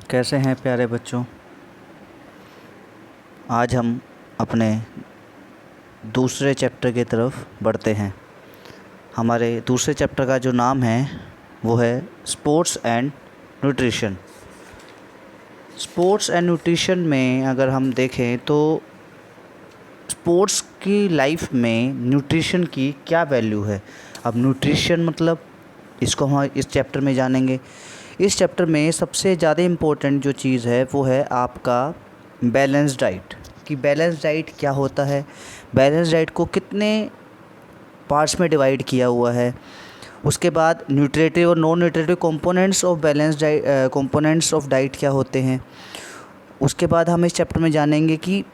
कैसे हैं प्यारे बच्चों। आज हम अपने दूसरे चैप्टर की तरफ बढ़ते हैं। हमारे दूसरे चैप्टर का जो नाम है वो है sports and nutrition. Sports and nutrition में अगर हम देखें तो स्पोर्ट्स की लाइफ में न्यूट्रिशन की क्या वैल्यू है। अब न्यूट्रिशन मतलब इसको हम इस चैप्टर में जानेंगे। इस चैप्टर में सबसे ज़्यादा इम्पोर्टेंट जो चीज़ है वो है आपका बैलेंस डाइट। कि बैलेंस डाइट क्या होता है, बैलेंस डाइट को कितने पार्ट्स में डिवाइड किया हुआ है। उसके बाद न्यूट्रिटिव और non nutritive components of balance diet, components of diet क्या होते हैं। उसके बाद हम इस चैप्टर में जानेंगे कि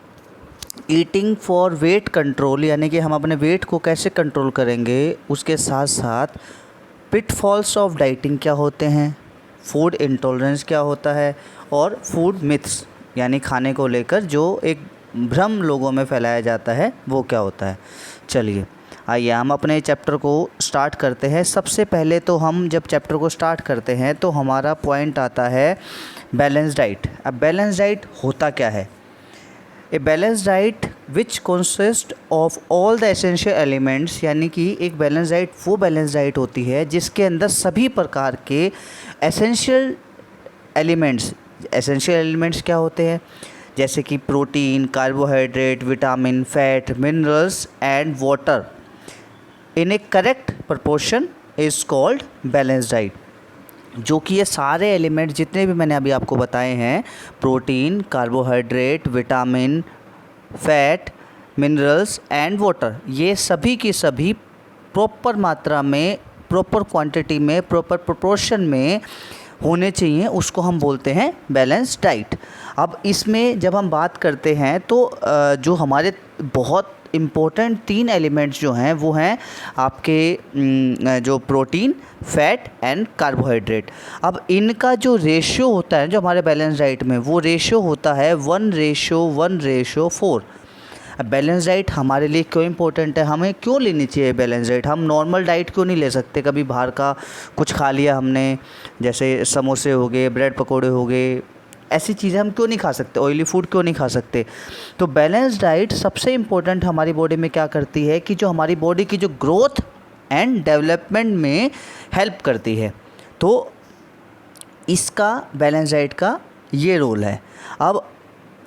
ईटिंग फॉर वेट कंट्रोल, यानी कि हम अपने वेट को कैसे कंट्रोल करेंगे। उसके साथ साथ पिटफॉल्स ऑफ डाइटिंग क्या होते हैं, फूड इंटॉलरेंस क्या होता है, और फूड मिथ्स यानी खाने को लेकर जो एक भ्रम लोगों में फैलाया जाता है वो क्या होता है। चलिए आइए हम अपने चैप्टर को स्टार्ट करते हैं। सबसे पहले तो हम जब चैप्टर को स्टार्ट करते हैं तो हमारा पॉइंट आता है बैलेंस डाइट। अब बैलेंस डाइट होता क्या है। A balance diet which consist of all the essential elements, यानी कि एक बैलेंस डाइट वो बैलेंस डाइट होती है जिसके अंदर सभी प्रकार के एसेंशियल एलिमेंट्स क्या होते हैं, जैसे कि protein, carbohydrate, vitamin, fat, minerals and water in A correct proportion is called balance diet. जो कि ये सारे एलिमेंट जितने भी मैंने अभी आपको बताए हैं, protein, carbohydrate, vitamin, fat, minerals and water, ये सभी की सभी प्रॉपर मात्रा में, प्रॉपर क्वांटिटी में, प्रॉपर प्रोपोर्शन में होने चाहिए, उसको हम बोलते हैं बैलेंस डाइट। अब इसमें जब हम बात करते हैं तो जो हमारे बहुत इम्पोर्टेंट 3 एलिमेंट्स जो हैं वो हैं आपके जो प्रोटीन, फैट एंड कार्बोहाइड्रेट। अब इनका जो रेशियो होता है जो हमारे बैलेंस डाइट में, वो रेशियो होता है 1:1:4। अब बैलेंस डाइट हमारे लिए क्यों इम्पोर्टेंट है, हमें क्यों लेनी चाहिए बैलेंस डाइट। हम नॉर्मल डाइट क्यों नहीं ले सकते। कभी बाहर का कुछ खा लिया हमने, जैसे समोसे हो गए, ब्रेड पकोड़े हो गए, ऐसी चीज़ें हम क्यों नहीं खा सकते, ऑयली फूड क्यों नहीं खा सकते। तो बैलेंस डाइट सबसे इम्पोर्टेंट हमारी बॉडी में क्या करती है कि जो हमारी बॉडी की जो ग्रोथ एंड डेवलपमेंट में हेल्प करती है। तो इसका बैलेंस डाइट का ये रोल है। अब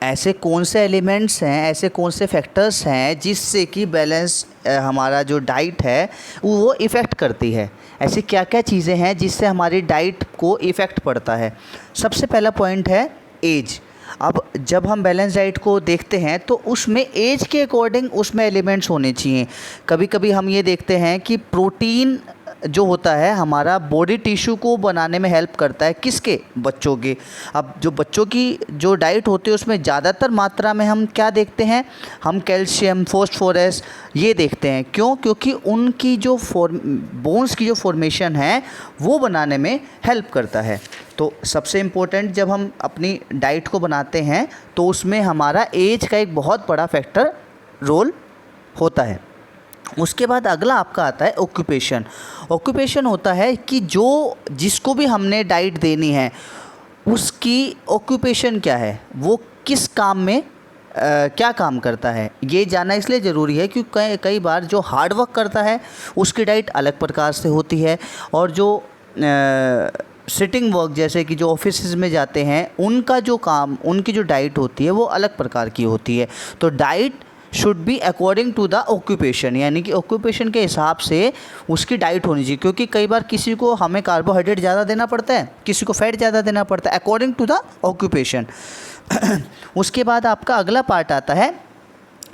ऐसे कौन से एलिमेंट्स हैं, ऐसे कौन से फैक्टर्स हैं जिससे कि बैलेंस हमारा जो डाइट है वो इफ़ेक्ट करती है। ऐसी क्या क्या चीज़ें हैं जिससे हमारी डाइट को इफ़ेक्ट पड़ता है। सबसे पहला पॉइंट है एज। अब जब हम बैलेंस डाइट को देखते हैं तो उसमें एज के अकॉर्डिंग उसमें एलिमेंट्स होने चाहिए। कभी कभी हम ये देखते हैं कि प्रोटीन जो होता है हमारा बॉडी टिश्यू को बनाने में हेल्प करता है, किसके, बच्चों के। अब जो बच्चों की जो डाइट होती है उसमें ज़्यादातर मात्रा में हम क्या देखते हैं, हम कैल्शियम, फॉस्फोरस ये देखते हैं। क्यों? क्योंकि उनकी जो बोन्स की जो फॉर्मेशन है वो बनाने में हेल्प करता है। तो सबसे इम्पोर्टेंट जब हम अपनी डाइट को बनाते हैं तो उसमें हमारा एज का एक बहुत बड़ा फैक्टर रोल होता है। उसके बाद अगला आपका आता है ऑक्यूपेशन। ऑक्यूपेशन होता है कि जिसको भी हमने डाइट देनी है उसकी ऑक्यूपेशन क्या है, वो किस काम में क्या काम करता है। ये जानना इसलिए ज़रूरी है क्योंकि कई बार जो हार्ड वर्क करता है उसकी डाइट अलग प्रकार से होती है, और जो सिटिंग वर्क जैसे कि जो ऑफिस में जाते हैं उनका जो काम, उनकी जो डाइट होती है वो अलग प्रकार की होती है। तो diet should be according to the occupation, यानी कि ऑक्यूपेशन के हिसाब से उसकी डाइट होनी चाहिए। क्योंकि कई बार किसी को हमें कार्बोहाइड्रेट ज़्यादा देना पड़ता है, किसी को फैट ज़्यादा देना पड़ता है, अकॉर्डिंग टू द ऑक्यूपेशन। उसके बाद आपका अगला पार्ट आता है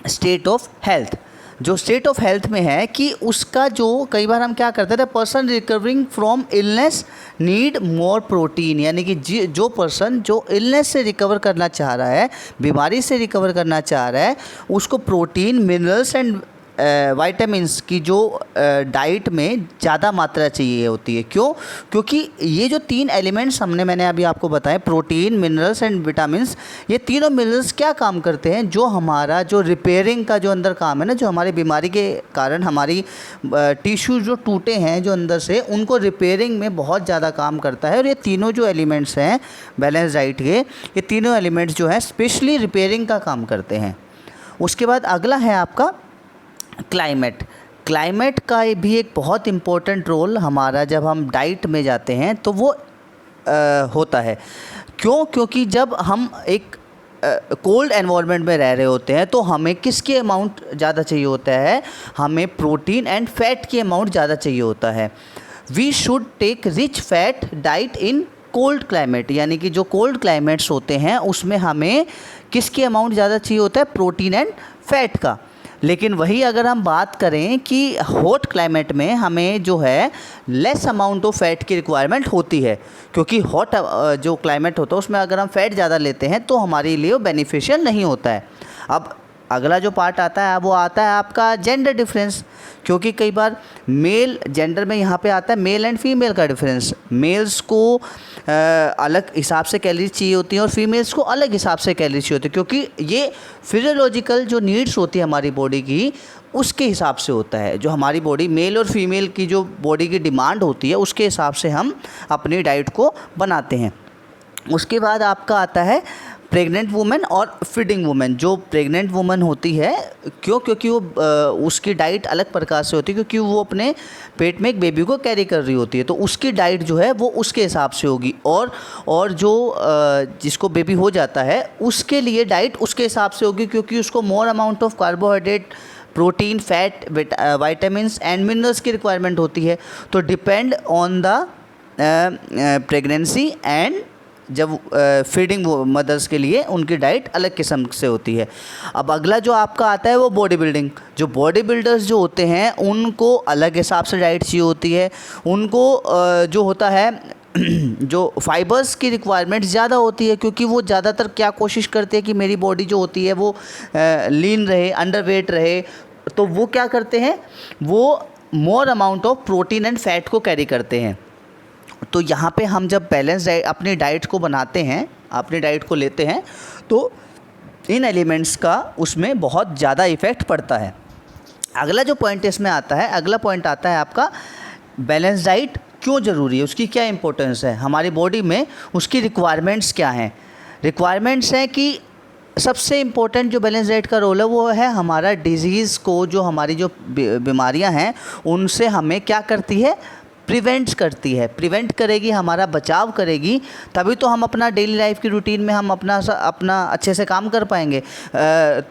स्टेट ऑफ हेल्थ। जो स्टेट ऑफ हेल्थ में है कि उसका जो कई बार हम क्या करते थे, person recovering from illness need more protein, यानी कि जो पर्सन जो इलनेस से रिकवर करना चाह रहा है, बीमारी से रिकवर करना चाह रहा है, उसको प्रोटीन, मिनरल्स एंड वाइटामिन्स की जो डाइट में ज़्यादा मात्रा चाहिए होती है। क्यों? क्योंकि ये जो 3 एलिमेंट्स मैंने अभी आपको बताए, प्रोटीन, मिनरल्स एंड विटामिन्स, ये तीनों मिनरल्स क्या काम करते हैं, जो हमारा जो रिपेयरिंग का जो अंदर काम है ना, जो हमारी बीमारी के कारण हमारी टिश्यू जो टूटे हैं जो अंदर से, उनको रिपेयरिंग में बहुत ज़्यादा काम करता है। और ये तीनों जो एलिमेंट्स हैं बैलेंस डाइट के, ये तीनों एलिमेंट्स जो हैं स्पेशली रिपेयरिंग का काम करते हैं। उसके बाद अगला है आपका क्लाइमेट। क्लाइमेट का भी एक बहुत इम्पोर्टेंट रोल हमारा जब हम डाइट में जाते हैं तो वो होता है। क्यों? क्योंकि जब हम एक कोल्ड एनवायरनमेंट में रह रहे होते हैं तो हमें किसकी अमाउंट ज़्यादा चाहिए होता है, हमें प्रोटीन एंड फैट की अमाउंट ज़्यादा चाहिए होता है। We should take rich fat diet in cold climate, यानी कि जो कोल्ड क्लाइमेट्स होते हैं उसमें हमें किसकी अमाउंट ज़्यादा चाहिए होता है, प्रोटीन एंड फैट का। लेकिन वही अगर हम बात करें कि हॉट क्लाइमेट में हमें जो है लेस अमाउंट ऑफ फैट की रिक्वायरमेंट होती है, क्योंकि हॉट जो क्लाइमेट होता है उसमें अगर हम फैट ज़्यादा लेते हैं तो हमारे लिए वो बेनिफिशियल नहीं होता है। अब अगला जो पार्ट आता है वो आता है आपका जेंडर डिफरेंस, क्योंकि कई बार मेल जेंडर में यहाँ पे आता है मेल एंड फीमेल का डिफरेंस। मेल्स को अलग हिसाब से कैलोरीज चाहिए होती हैं और फीमेल्स को अलग हिसाब से कैलोरीज चाहिए होती है, क्योंकि ये फिजियोलॉजिकल जो नीड्स होती है हमारी बॉडी की उसके हिसाब से होता है। जो हमारी बॉडी मेल और फीमेल की जो बॉडी की डिमांड होती है उसके हिसाब से हम अपनी डाइट को बनाते हैं। उसके बाद आपका आता है प्रेग्नेंट वुमेन और फीडिंग वुमेन। जो प्रेग्नेंट वुमेन होती है, क्यों? क्योंकि वो उसकी डाइट अलग प्रकार से होती है, क्योंकि वो अपने पेट में एक बेबी को कैरी कर रही होती है, तो उसकी डाइट जो है वो उसके हिसाब से होगी। और जो जिसको बेबी हो जाता है उसके लिए डाइट उसके हिसाब से होगी, क्योंकि उसको more amount of carbohydrate, protein, fat, vitamins and minerals की रिक्वायरमेंट होती है। तो depend on the pregnancy and जब फीडिंग मदर्स के लिए उनकी डाइट अलग किस्म से होती है। अब अगला जो आपका आता है वो बॉडी बिल्डिंग। जो बॉडी बिल्डर्स जो होते हैं उनको अलग हिसाब से डाइट चाहिए होती है। उनको जो होता है जो फाइबर्स की रिक्वायरमेंट ज़्यादा होती है, क्योंकि वो ज़्यादातर क्या कोशिश करते हैं कि मेरी बॉडी जो होती है वो लीन रहे, अंडरवेट रहे। तो वो क्या करते हैं, वो more amount of protein and fat को कैरी करते हैं। तो यहाँ पे हम जब बैलेंस डाइट अपनी डाइट को बनाते हैं, अपनी डाइट को लेते हैं, तो इन एलिमेंट्स का उसमें बहुत ज़्यादा इफ़ेक्ट पड़ता है। अगला जो पॉइंट इसमें आता है, अगला पॉइंट आता है आपका बैलेंस डाइट क्यों ज़रूरी है, उसकी क्या इंपॉर्टेंस है हमारी बॉडी में, उसकी रिक्वायरमेंट्स क्या हैं। रिक्वायरमेंट्स हैं कि सबसे इम्पोर्टेंट जो बैलेंस डाइट का रोल है वो है हमारा डिजीज़ को, जो हमारी जो बीमारियां हैं उनसे हमें क्या करती है, प्रिवेंट करती है। प्रिवेंट करेगी, हमारा बचाव करेगी, तभी तो हम अपना डेली लाइफ की रूटीन में हम अपना अच्छे से काम कर पाएंगे।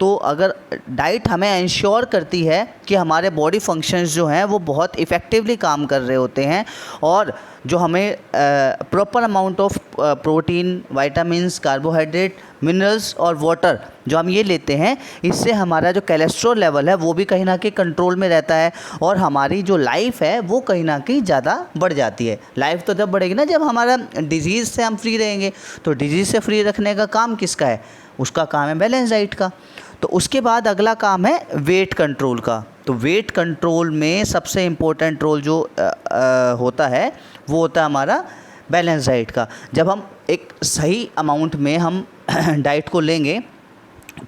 तो अगर डाइट हमें इंश्योर करती है कि हमारे बॉडी फंक्शंस जो हैं वो बहुत इफ़ेक्टिवली काम कर रहे होते हैं, और जो हमें proper amount of protein, vitamins, carbohydrate, minerals और वाटर जो हम ये लेते हैं, इससे हमारा जो कोलेस्ट्रॉल लेवल है वो भी कहीं ना कहीं कंट्रोल में रहता है, और हमारी जो लाइफ है वो कहीं ना कहीं ज़्यादा बढ़ जाती है। लाइफ तो जब बढ़ेगी ना जब हमारा डिजीज़ से हम फ्री रहेंगे। तो डिजीज़ से फ्री रखने का काम किसका है, उसका काम है बैलेंस डाइट का। तो उसके बाद अगला काम है वेट कंट्रोल का। तो वेट कंट्रोल में सबसे इम्पोर्टेंट रोल जो होता है वो होता है हमारा बैलेंस डाइट का। जब हम एक सही अमाउंट में हम डाइट को लेंगे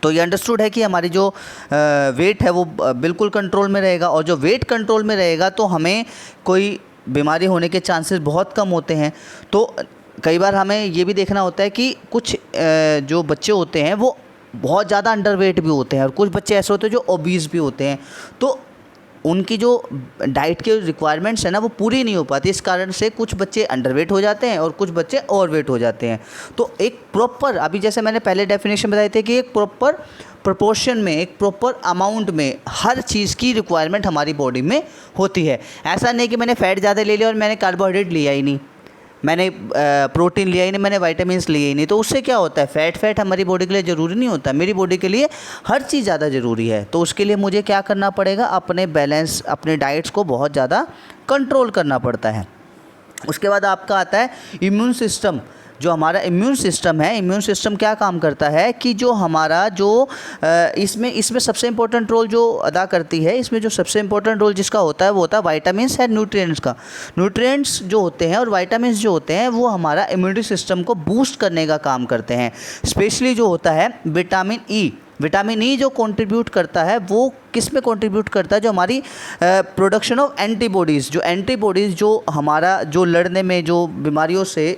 तो ये अंडरस्टूड है कि हमारी जो वेट है वो बिल्कुल कंट्रोल में रहेगा, और जो वेट कंट्रोल में रहेगा तो हमें कोई बीमारी होने के चांसेस बहुत कम होते हैं। तो कई बार हमें ये भी देखना होता है कि कुछ जो बच्चे होते हैं वो बहुत ज़्यादा अंडरवेट भी होते हैं, और कुछ बच्चे ऐसे होते हैं जो ओबीज भी होते हैं। तो उनकी जो डाइट के रिक्वायरमेंट्स है ना वो पूरी नहीं हो पाती। इस कारण से कुछ बच्चे अंडरवेट हो जाते हैं और कुछ बच्चे ओवरवेट हो जाते हैं। तो एक प्रॉपर, अभी जैसे मैंने पहले डेफिनेशन बताई थी कि एक प्रॉपर प्रोपोर्शन में, एक प्रॉपर अमाउंट में हर चीज़ की रिक्वायरमेंट हमारी बॉडी में होती है। ऐसा नहीं कि मैंने फ़ैट ज़्यादा ले लिया और मैंने कार्बोहाइड्रेट लिया ही नहीं, मैंने प्रोटीन लिया ही नहीं, मैंने विटामिन्स लिए ही नहीं। तो उससे क्या होता है, फैट हमारी बॉडी के लिए ज़रूरी नहीं होता। मेरी बॉडी के लिए हर चीज़ ज़्यादा ज़रूरी है। तो उसके लिए मुझे क्या करना पड़ेगा, अपने बैलेंस, अपने डाइट्स को बहुत ज़्यादा कंट्रोल करना पड़ता है। उसके बाद आपका आता है इम्यून सिस्टम। जो हमारा इम्यून सिस्टम है, इम्यून सिस्टम क्या काम करता है कि जो हमारा जो इसमें सबसे इम्पोर्टेंट रोल जो अदा करती है, इसमें जो सबसे इम्पोर्टेंट रोल जिसका होता है वो होता है विटामिन्स एंड न्यूट्रिएंट्स का। न्यूट्रिएंट्स जो होते हैं और विटामिन्स जो होते हैं वो हमारा इम्यूनिटी सिस्टम को बूस्ट करने का काम करते हैं। स्पेशली जो होता है विटामिन ई जो कंट्रीब्यूट करता है वो किस में कंट्रीब्यूट करता है, जो हमारी प्रोडक्शन ऑफ एंटीबॉडीज़, जो हमारा जो लड़ने में, जो बीमारियों से